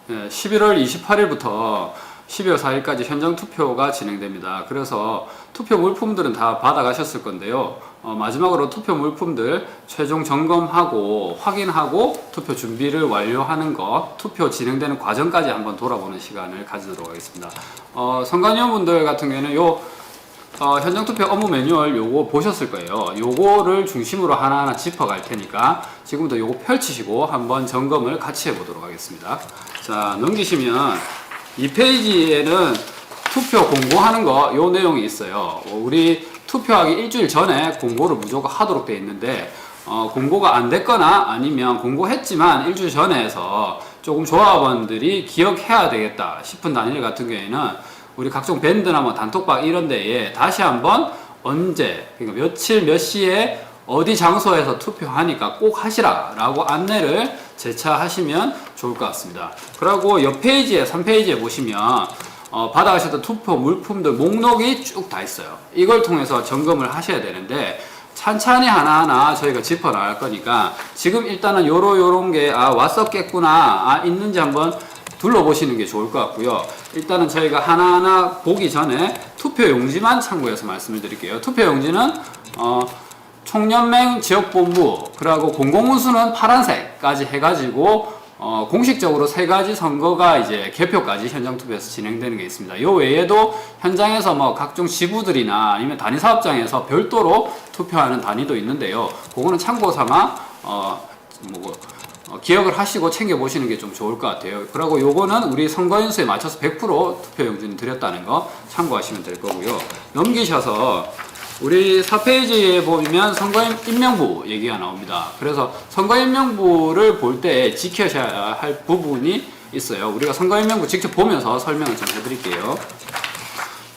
11월 28일부터 12월 4일까지 현장 투표가 진행됩니다. 그래서 투표 물품들은 다 받아가셨을 건데요. 마지막으로 투표 물품들 최종 점검하고 확인하고 투표 준비를 완료하는 거, 투표 진행되는 과정까지 한번 돌아보는 시간을 가지도록 하겠습니다. 선관위원분들 같은 경우에는 현장 투표 업무 매뉴얼 요거 보셨을 거예요. 요거를 중심으로 하나하나 짚어갈 테니까 지금부터 요거 펼치시고 한번 점검을 같이 해보도록 하겠습니다. 자, 넘기시면 이 페이지에는 투표 공고하는 거 요 내용이 있어요. 우리 투표하기 일주일 전에 공고를 무조건 하도록 되어 있는데 공고가 안 됐거나 아니면 공고했지만 일주일 전에 해서 조금 조합원들이 기억해야 되겠다 싶은 단일 같은 경우에는 우리 각종 밴드나 뭐 단톡방 이런 데에 다시 한번 언제, 그러니까 며칠 몇 시에 어디 장소에서 투표하니까 꼭 하시라 라고 안내를 재차하시면 좋을 것 같습니다. 그리고 옆 페이지에 3페이지에 보시면 받아가셨던 투표 물품들 목록이 쭉 다 있어요. 이걸 통해서 점검을 하셔야 되는데 찬찬히 하나하나 저희가 짚어 나갈 거니까 지금 일단은 요런 게 왔었겠구나 있는지 한번 둘러보시는 게 좋을 것 같고요. 일단은 저희가 하나하나 보기 전에 투표용지만 참고해서 말씀을 드릴게요. 투표용지는 총연맹 지역본부 그리고 공공문수는 파란색까지 해가지고 공식적으로 3가지 선거가 이제 개표까지 현장 투표에서 진행되는 게 있습니다. 요 외에도 현장에서 뭐 각종 지부들이나 아니면 단위 사업장에서 별도로 투표하는 단위도 있는데요. 그거는 참고 삼아 기억을 하시고 챙겨보시는 게 좀 좋을 것 같아요. 그리고 요거는 우리 선거인수에 맞춰서 100% 투표용지는 드렸다는 거 참고하시면 될 거고요. 넘기셔서 우리 4페이지에 보면 선거인 임명부 얘기가 나옵니다. 그래서 선거인 명부를 볼 때 지켜셔야 할 부분이 있어요. 우리가 선거인 명부 직접 보면서 설명을 좀 해드릴게요.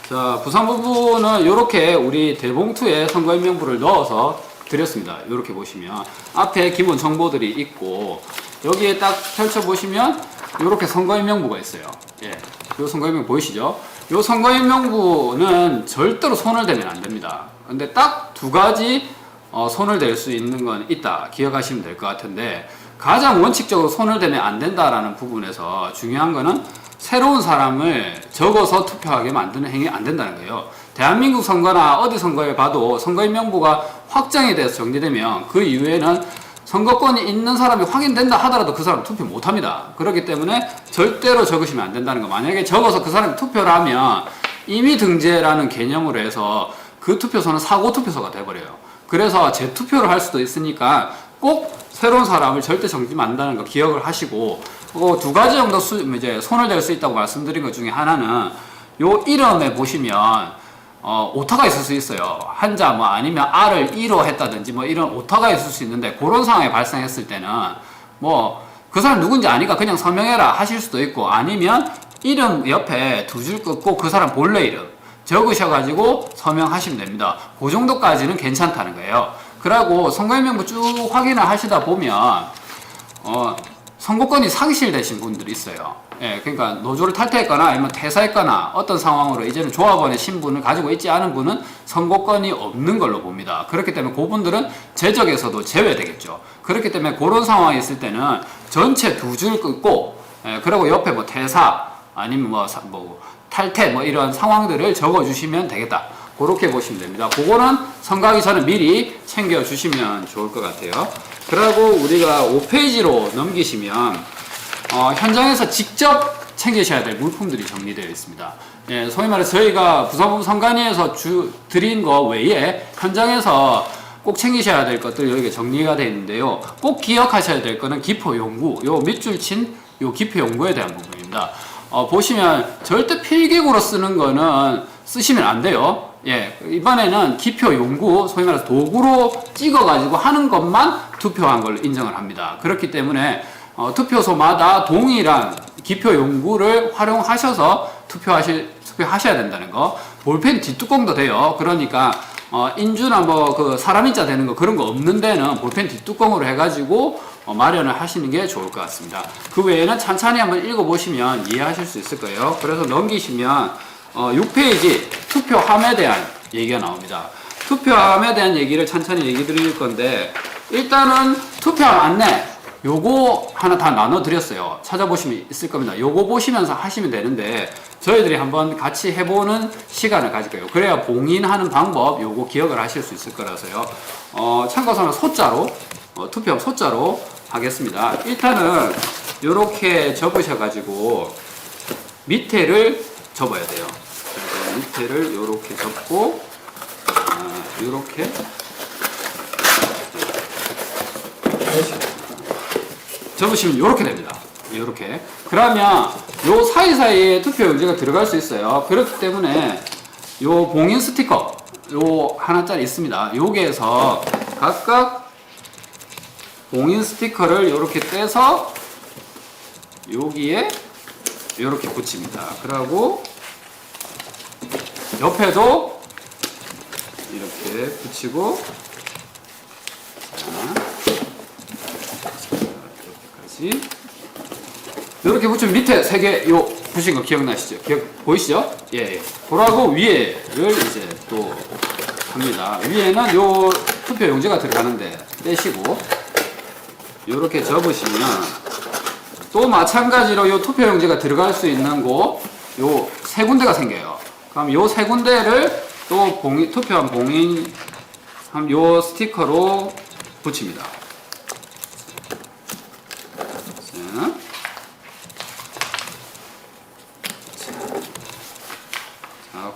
자, 부산 부분은 이렇게 우리 대봉투에 선거인 명부를 넣어서 드렸습니다. 이렇게 보시면 앞에 기본 정보들이 있고 여기에 딱 펼쳐보시면 이렇게 선거인명부가 있어요. 이 선거인명부 보이시죠? 이 선거인명부는 절대로 손을 대면 안 됩니다. 근데 딱 2가지 손을 댈 수 있는 건 있다 기억하시면 될 것 같은데 가장 원칙적으로 손을 대면 안 된다라는 부분에서 중요한 거는 새로운 사람을 적어서 투표하게 만드는 행위 안 된다는 거예요. 대한민국 선거나 어디 선거에 봐도 선거인 명부가 확정이 돼서 정리되면 그 이후에는 선거권이 있는 사람이 확인된다 하더라도 그 사람 투표 못 합니다. 그렇기 때문에 절대로 적으시면 안 된다는 거. 만약에 적어서 그 사람이 투표를 하면 이미 등재라는 개념으로 해서 그 투표소는 사고 투표소가 돼버려요. 그래서 재투표를 할 수도 있으니까 꼭 새로운 사람을 절대 적지 않는다는 거 기억을 하시고 2가지 정도 이제 손을 댈 수 있다고 말씀드린 것 중에 하나는 요 이름에 보시면 오타가 있을 수 있어요. 한자 아니면 R을 E로 했다든지 이런 오타가 있을 수 있는데 그런 상황이 발생했을 때는 그 사람 누군지 아니까 그냥 서명해라 하실 수도 있고 아니면 이름 옆에 2줄 끊고 그 사람 본래 이름 적으셔가지고 서명하시면 됩니다. 그 정도까지는 괜찮다는 거예요. 그리고 선거인명부 쭉 확인을 하시다 보면 선거권이 상실되신 분들이 있어요. 그러니까 노조를 탈퇴했거나 아니면 퇴사했거나 어떤 상황으로 이제는 조합원의 신분을 가지고 있지 않은 분은 선거권이 없는 걸로 봅니다. 그렇기 때문에 그분들은 재적에서도 제외되겠죠. 그렇기 때문에 그런 상황이 있을 때는 전체 2줄 끊고 그리고 옆에 퇴사 아니면 탈퇴 이런 상황들을 적어주시면 되겠다. 그렇게 보시면 됩니다. 그거는 선거하기 전에 미리 챙겨주시면 좋을 것 같아요. 그리고 우리가 5페이지로 넘기시면 현장에서 직접 챙기셔야 될 물품들이 정리되어 있습니다. 소위 말해서 저희가 부산부 선관위에서 드린 거 외에 현장에서 꼭 챙기셔야 될 것들 여기가 정리가 되어 있는데요. 꼭 기억하셔야 될 거는 기표용구, 요 밑줄 친 요 기표용구에 대한 부분입니다. 보시면 절대 필기구로 쓰는 거는 쓰시면 안 돼요. 이번에는 기표용구, 소위 말해서 도구로 찍어가지고 하는 것만 투표한 걸로 인정을 합니다. 그렇기 때문에 투표소마다 동일한 기표용구를 활용하셔서 투표하셔야 된다는 거. 볼펜 뒷뚜껑도 돼요. 그러니까 인주나 사람 인자 되는 거 그런 거 없는 데는 볼펜 뒷뚜껑으로 해가지고 마련을 하시는 게 좋을 것 같습니다. 그 외에는 찬찬히 한번 읽어보시면 이해하실 수 있을 거예요. 그래서 넘기시면 6페이지 투표함에 대한 얘기가 나옵니다. 투표함에 대한 얘기를 찬찬히 얘기 드릴 건데 일단은 투표함 안내 요거 하나 다 나눠 드렸어요. 찾아보시면 있을 겁니다. 요거 보시면서 하시면 되는데 저희들이 한번 같이 해보는 시간을 가질 거예요. 그래야 봉인하는 방법 요거 기억을 하실 수 있을 거라서요. 참고서는 소자로 투표함 소자로 하겠습니다. 일단은 요렇게 접으셔 가지고 밑에를 접어야 돼요. 밑에를 요렇게 접고 요렇게 접으시면 요렇게 됩니다. 요렇게. 그러면 요 사이사이에 투표용지가 들어갈 수 있어요. 그렇기 때문에 요 봉인 스티커 요 하나짜리 있습니다. 여기에서 각각 봉인 스티커를 요렇게 떼서 여기에 요렇게 붙입니다. 그리고 옆에도 이렇게 붙이고 이렇게 붙이면 밑에 3개 요 붙인 거 기억나시죠? 보이시죠? 예. 그러고 위에를 이제 또 합니다. 위에는 요 투표 용지가 들어가는데 떼시고 이렇게 접으시면 또 마찬가지로 요 투표 용지가 들어갈 수 있는 곳 요 3군데가 생겨요. 그럼 요 3군데를 또 투표한 봉인 요 스티커로 붙입니다.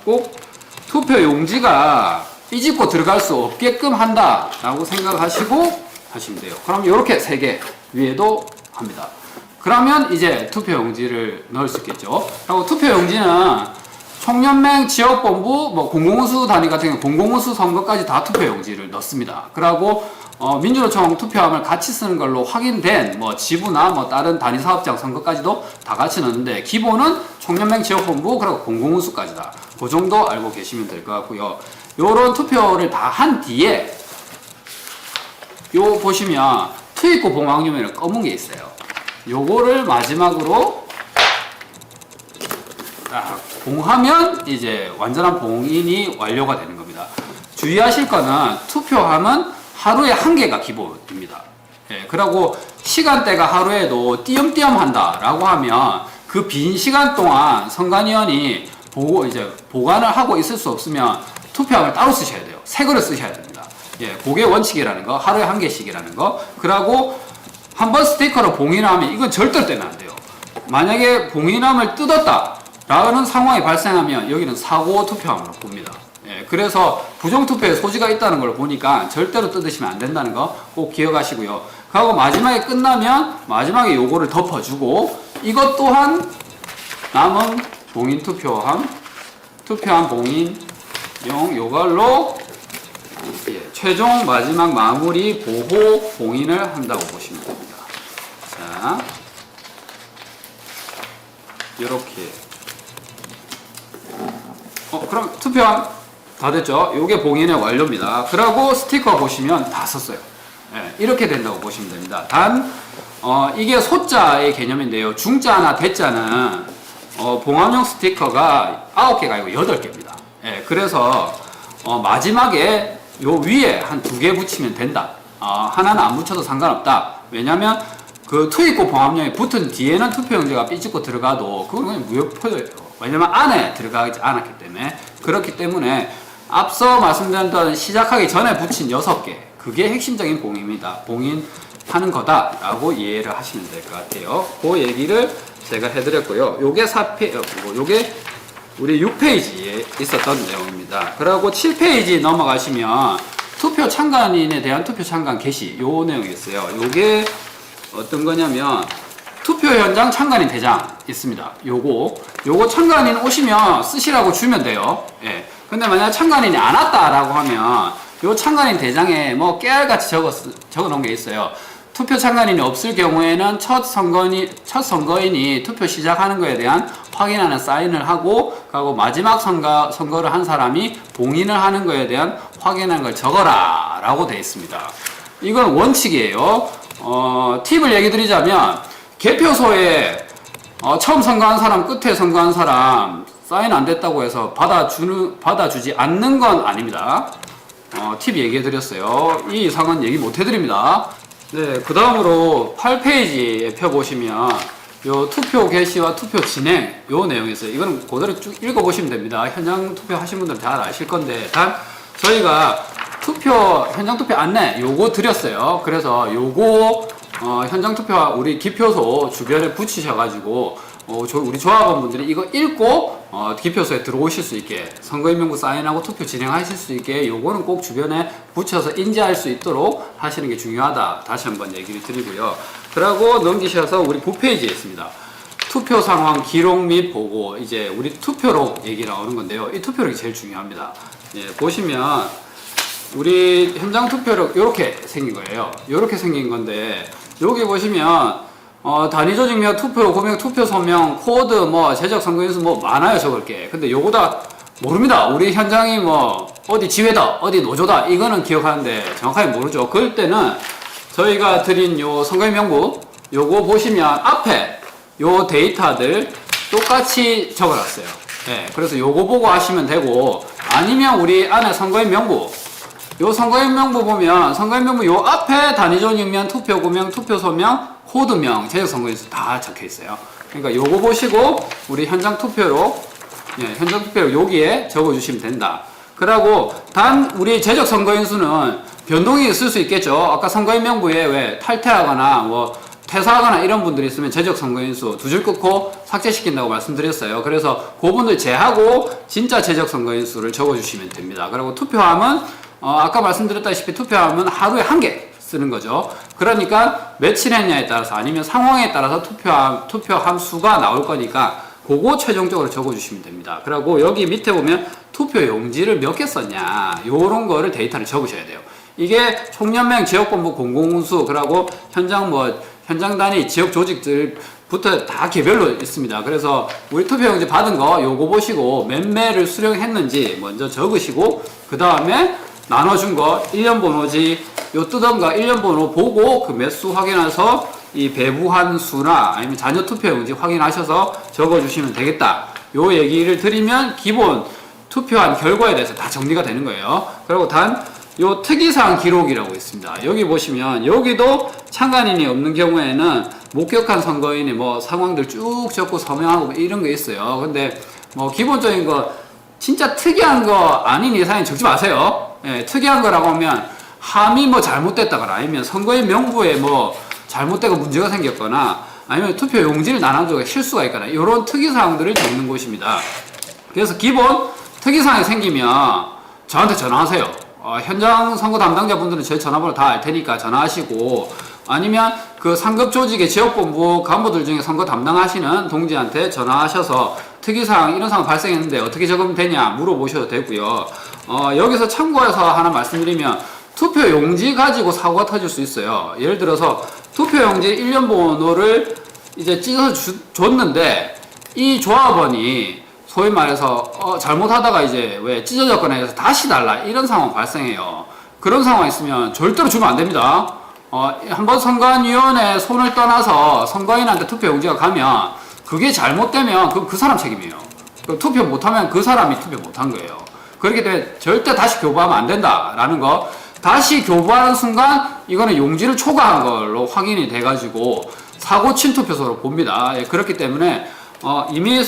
꼭 투표 용지가 삐집고 들어갈 수 없게끔 한다 라고 생각하시고 하시면 돼요. 그럼 이렇게 3개 위에도 합니다. 그러면 이제 투표 용지를 넣을 수 있겠죠. 그리고 투표 용지는 총연맹 지역본부 뭐 공공운수 단위 같은 경우 공공운수 선거까지 다 투표 용지를 넣습니다. 그리고 민주노총 투표함을 같이 쓰는 걸로 확인된 뭐 지부나 뭐 다른 단위 사업장 선거까지도 다 같이 넣는데 기본은 총연맹 지역본부 그리고 공공운수까지다. 그 정도 알고 계시면 될 것 같고요. 요런 투표를 다 한 뒤에 요 보시면 투입구 봉황유면에 검은 게 있어요. 요거를 마지막으로 딱 봉하면 이제 완전한 봉인이 완료가 되는 겁니다. 주의하실 거는 투표함은 하루에 1개가 기본입니다. 예, 그리고 시간대가 하루에도 띄엄띄엄 한다라고 하면 그 빈 시간 동안 선관위원이 보관을 하고 있을 수 없으면 투표함을 따로 쓰셔야 돼요. 새 거를 쓰셔야 됩니다. 예, 그게 원칙이라는 거, 하루에 1개씩이라는 거. 그리고 한번 스티커로 봉인하면 이건 절대로 떼면 안 돼요. 만약에 봉인함을 뜯었다 라는 상황이 발생하면 여기는 사고 투표함으로 봅니다. 예, 그래서 부정투표에 소지가 있다는 걸 보니까 절대로 뜯으시면 안 된다는 거 꼭 기억하시고요. 그리고 마지막에 끝나면 마지막에 요거를 덮어주고 이것 또한 남은 봉인 투표함 봉인용 요걸로 예, 최종 마지막 마무리 보호 봉인을 한다고 보시면 됩니다. 자, 이렇게 그럼 투표함 다 됐죠? 요게 봉인의 완료입니다. 그리고 스티커 보시면 다 썼어요. 예, 이렇게 된다고 보시면 됩니다. 단 이게 소자의 개념인데요. 중자나 대자는 봉합용 스티커가 9개가 아니고 8개입니다. 예, 그래서 마지막에 요 위에 한 2개 붙이면 된다. 하나는 안 붙여도 상관없다. 왜냐면 그 투입구 봉합용이 붙은 뒤에는 투표용지가 삐집고 들어가도 그건 그냥 무효표예요. 왜냐면 안에 들어가지 않았기 때문에. 그렇기 때문에 앞서 말씀드렸던 시작하기 전에 붙인 6개 그게 핵심적인 봉입니다. 봉인하는 거다라고 이해를 하시면 될 것 같아요. 그 얘기를 제가 해드렸고요. 요게 요게 우리 6페이지에 있었던 내용입니다. 그리고 7페이지 넘어가시면 투표 참관인에 대한 투표 참관 개시 요 내용이 있어요. 요게 어떤 거냐면 투표 현장 참관인 대장 있습니다. 요거 참관인 오시면 쓰시라고 주면 돼요. 예. 근데 만약 참관인이 안 왔다라고 하면 요 참관인 대장에 뭐 깨알같이 적어 놓은 게 있어요. 투표 참관인이 없을 경우에는 첫 선거인이 투표 시작하는 거에 대한 확인하는 사인을 하고, 그리고 마지막 선거를 한 사람이 봉인을 하는 거에 대한 확인하는 걸 적어라 라고 되어 있습니다. 이건 원칙이에요. 팁을 얘기 드리자면 개표소에 처음 선거한 사람, 끝에 선거한 사람 사인 안 됐다고 해서 받아주지 않는 건 아닙니다. 팁 얘기해 드렸어요. 이 이상은 얘기 못 해드립니다. 네, 그 다음으로 8페이지에 펴보시면 요 투표 개시와 투표 진행 요 내용이 있어요. 이거는 그대로 쭉 읽어보시면 됩니다. 현장 투표 하신 분들은 잘 아실 건데, 단 저희가 현장 투표 안내 요거 드렸어요. 그래서 요거 현장 투표 우리 기표소 주변에 붙이셔가지고 우리 조합원분들이 이거 읽고 기표소에 들어오실 수 있게, 선거인명부 사인하고 투표 진행하실 수 있게 요거는 꼭 주변에 붙여서 인지할 수 있도록 하시는 게 중요하다. 다시 한번 얘기를 드리고요. 그러고 넘기셔서 우리 9페이지에 있습니다. 투표 상황 기록 및 보고, 이제 우리 투표록 얘기 나오는 건데요. 이 투표록이 제일 중요합니다. 예, 보시면 우리 현장 투표록 이렇게 생긴 거예요. 이렇게 생긴 건데, 여기 보시면 단위 조직명, 투표 고명, 투표 소명, 코드, 뭐 제적 선거인수 뭐 많아요, 적을 게. 근데 요거다 모릅니다. 우리 현장이 뭐 어디 지회다, 어디 노조다, 이거는 기억하는데 정확하게 모르죠. 그럴 때는 저희가 드린 요 선거인 명부 요거 보시면 앞에 요 데이터들 똑같이 적어놨어요. 네, 그래서 요거 보고 하시면 되고, 아니면 우리 안에 선거인 명부 요 선거인 명부 보면 선거인 명부 요 앞에 단위 조직명, 투표 구명, 투표 소명, 코드명, 제적 선거인수 다 적혀 있어요. 그러니까 요거 보시고 우리 현장 투표로 현장 투표로 여기에 적어 주시면 된다. 그리고 단 우리 제적 선거인수는 변동이 있을 수 있겠죠. 아까 선거인 명부에 왜 탈퇴하거나 뭐 퇴사하거나 이런 분들이 있으면 제적 선거인수 두 줄 끊고 삭제시킨다고 말씀드렸어요. 그래서 그분들 제하고 진짜 제적 선거인수를 적어 주시면 됩니다. 그리고 투표함은 아까 말씀드렸다시피 투표함은 하루에 한 개 쓰는 거죠. 그러니까 며칠 했냐에 따라서 아니면 상황에 따라서 투표함 수가 나올 거니까 그거 최종적으로 적어주시면 됩니다. 그리고 여기 밑에 보면 투표 용지를 몇 개 썼냐, 요런 거를 데이터를 적으셔야 돼요. 이게 총연맹, 지역본부, 공공운수, 그리고 현장 단위, 지역 조직들부터 다 개별로 있습니다. 그래서 우리 투표 용지 받은 거 요거 보시고 몇 매를 수령했는지 먼저 적으시고, 그 다음에 나눠준 거 1년 번호지 요 뜯은 거 1년 번호 보고 그 매수 확인해서 이 배부한 수나 아니면 자녀 투표용지 확인하셔서 적어주시면 되겠다. 요 얘기를 드리면 기본 투표한 결과에 대해서 다 정리가 되는 거예요. 그리고 단 요 특이사항 기록이라고 있습니다. 여기 보시면 여기도 참관인이 없는 경우에는 목격한 선거인의 뭐 상황들 쭉 적고 서명하고 이런 게 있어요. 근데 뭐 기본적인 거 진짜 특이한 거 아닌 이상은 적지 마세요. 예, 특이한 거라고 하면 함이 뭐 잘못됐다거나 아니면 선거인 명부에 뭐 잘못되고 문제가 생겼거나 아니면 투표 용지를 나눠주고 실수가 있거나 이런 특이사항들을 적는 곳입니다. 그래서 기본 특이사항이 생기면 저한테 전화하세요. 현장 선거 담당자분들은 제 전화번호 다 알 테니까 전화하시고, 아니면 그 상급 조직의 지역본부 간부들 중에 선거 담당하시는 동지한테 전화하셔서 특이사항 이런 상황 발생했는데 어떻게 적으면 되냐 물어보셔도 되고요. 여기서 참고해서 하나 말씀드리면 투표 용지 가지고 사고가 터질 수 있어요. 예를 들어서 투표 용지 1년 번호를 이제 찢어서 줬는데 이 조합원이 소위 말해서 잘못하다가 이제 왜 찢어졌거나 해서 다시 달라 이런 상황 발생해요. 그런 상황 있으면 절대로 주면 안 됩니다. 한번 선관위원회 손을 떠나서 선거인한테 투표 용지가 가면 그게 잘못되면 그 사람 책임이에요. 투표 못하면 그 사람이 투표 못한 거예요. 그렇기 때문에 절대 다시 교부하면 안 된다라는 거. 다시 교부하는 순간 이거는 용지를 초과한 걸로 확인이 돼가지고 사고 친 투표소로 봅니다. 예, 그렇기 때문에 이미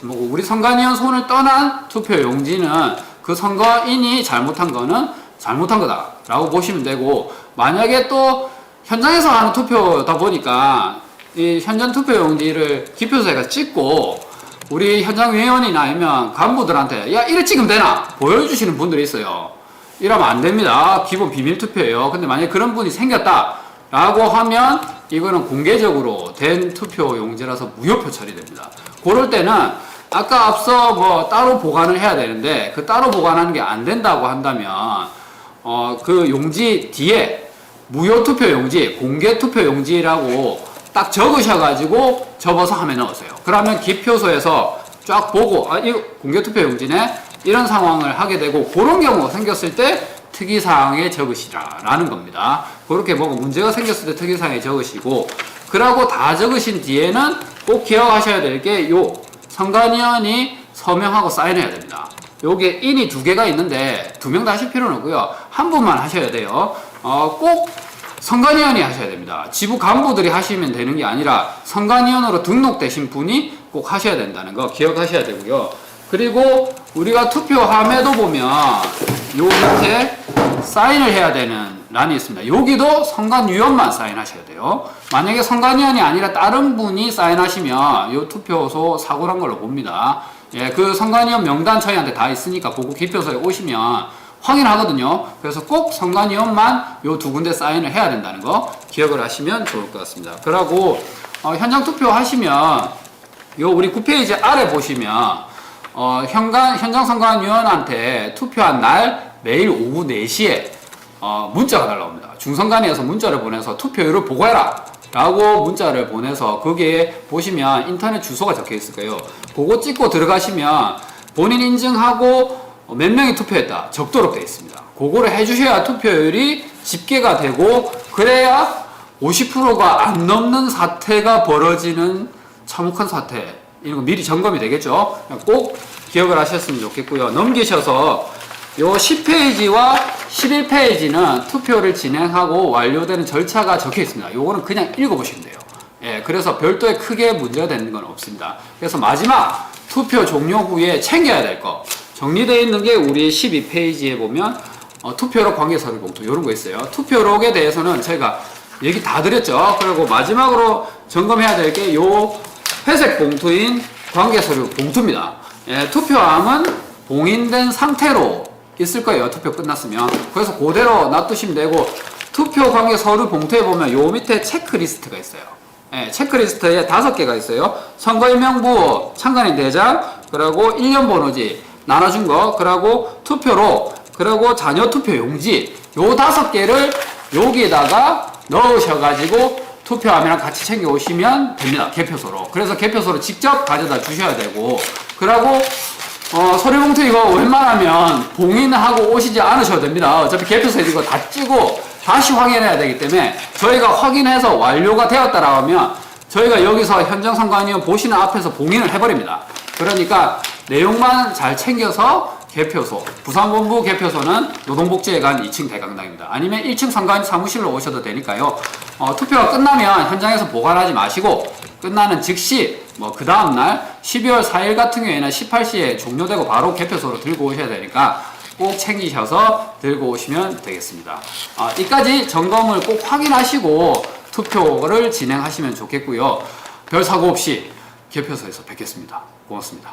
우리 선관위원 손을 떠난 투표 용지는 그 선거인이 잘못한 거는 잘못한 거다라고 보시면 되고, 만약에 또 현장에서 하는 투표다 보니까 이 현장 투표 용지를 기표소에 가서 찍고 우리 현장위원이나 아니면 간부들한테 야 이래 찍으면 되나 보여주시는 분들이 있어요. 이러면 안 됩니다. 기본 비밀 투표예요. 근데 만약에 그런 분이 생겼다 라고 하면 이거는 공개적으로 된 투표 용지라서 무효표 처리됩니다. 그럴 때는 아까 앞서 뭐 따로 보관을 해야 되는데 그 따로 보관하는 게 안 된다고 한다면 그 용지 뒤에 무효 투표 용지, 공개 투표 용지라고 딱 적으셔가지고 접어서 함에 넣으세요. 그러면 기표소에서 쫙 보고 이거 공개 투표 용지네 이런 상황을 하게 되고, 그런 경우가 생겼을 때 특이사항에 적으시라라는 겁니다. 그렇게 뭐가 문제가 생겼을 때 특이사항에 적으시고, 그러고 다 적으신 뒤에는 꼭 기억하셔야 될 게 요 선관위원이 서명하고 사인해야 됩니다. 요게 인이 두 개가 있는데 두 명 다 하실 필요는 없고요. 한 분만 하셔야 돼요. 꼭 선관위원이 하셔야 됩니다. 지부 간부들이 하시면 되는 게 아니라 선관위원으로 등록되신 분이 꼭 하셔야 된다는 거 기억하셔야 되고요. 그리고 우리가 투표함에도 보면 요 밑에 사인을 해야 되는 란이 있습니다. 여기도 선관위원만 사인하셔야 돼요. 만약에 선관위원이 아니라 다른 분이 사인하시면 요 투표소 사고난 걸로 봅니다. 예, 그 선관위원 명단 저희한테 다 있으니까 보고 기표소에 오시면 확인하거든요. 그래서 꼭 선관위원만 요 두 군데 사인을 해야 된다는 거 기억을 하시면 좋을 것 같습니다. 그리고 현장 투표 하시면 요 우리 9페이지 아래 보시면 현장 선관위원한테 투표한 날 매일 오후 4시에 문자가 날라옵니다. 중선관위에서 문자를 보내서 투표율을 보고해라 라고 문자를 보내서 거기에 보시면 인터넷 주소가 적혀 있을 거예요. 그거 찍고 들어가시면 본인 인증하고 몇 명이 투표했다 적도록 되어 있습니다. 그거를 해주셔야 투표율이 집계가 되고 그래야 50%가 안 넘는 사태가 벌어지는 참혹한 사태 이런 거 미리 점검이 되겠죠. 꼭 기억을 하셨으면 좋겠고요. 넘기셔서 요 10페이지와 11페이지는 투표를 진행하고 완료되는 절차가 적혀 있습니다. 요거는 그냥 읽어보시면 돼요. 예, 그래서 별도의 크게 문제가 되는 건 없습니다. 그래서 마지막 투표 종료 후에 챙겨야 될 거 정리되어 있는 게 우리 12페이지에 보면 투표록 관계서류 봉투 이런 거 있어요. 투표록에 대해서는 저희가 얘기 다 드렸죠. 그리고 마지막으로 점검해야 될 게 요 회색 봉투인 관계서류 봉투입니다. 예, 투표함은 봉인된 상태로 있을 거예요. 투표 끝났으면. 그래서 그대로 놔두시면 되고 투표 관계 서류 봉투에 보면 요 밑에 체크리스트가 있어요. 예, 체크리스트에 5개가 있어요. 선거인명부, 참관인 대장, 그리고 1년 번호지 나눠준 거, 그리고 투표로, 그리고 자녀 투표 용지 요 5개를 여기에다가 넣으셔가지고 투표함이랑 같이 챙겨 오시면 됩니다. 개표소로. 그래서 개표소로 직접 가져다 주셔야 되고 그리고 서류봉투 이거 웬만하면 봉인하고 오시지 않으셔도 됩니다. 어차피 개표소에 이거 다 찌고 다시 확인해야 되기 때문에 저희가 확인해서 완료가 되었다라고 하면 저희가 여기서 현장선관위원 보시는 앞에서 봉인을 해버립니다. 그러니까 내용만 잘 챙겨서 개표소, 부산본부 개표소는 노동복지회관 2층 대강당입니다. 아니면 1층 선관위 사무실로 오셔도 되니까요. 투표가 끝나면 현장에서 보관하지 마시고 끝나는 즉시 그 다음날 12월 4일 같은 경우에는 18시에 종료되고 바로 개표소로 들고 오셔야 되니까 꼭 챙기셔서 들고 오시면 되겠습니다. 이까지 점검을 꼭 확인하시고 투표를 진행하시면 좋겠고요. 별 사고 없이 개표소에서 뵙겠습니다. 고맙습니다.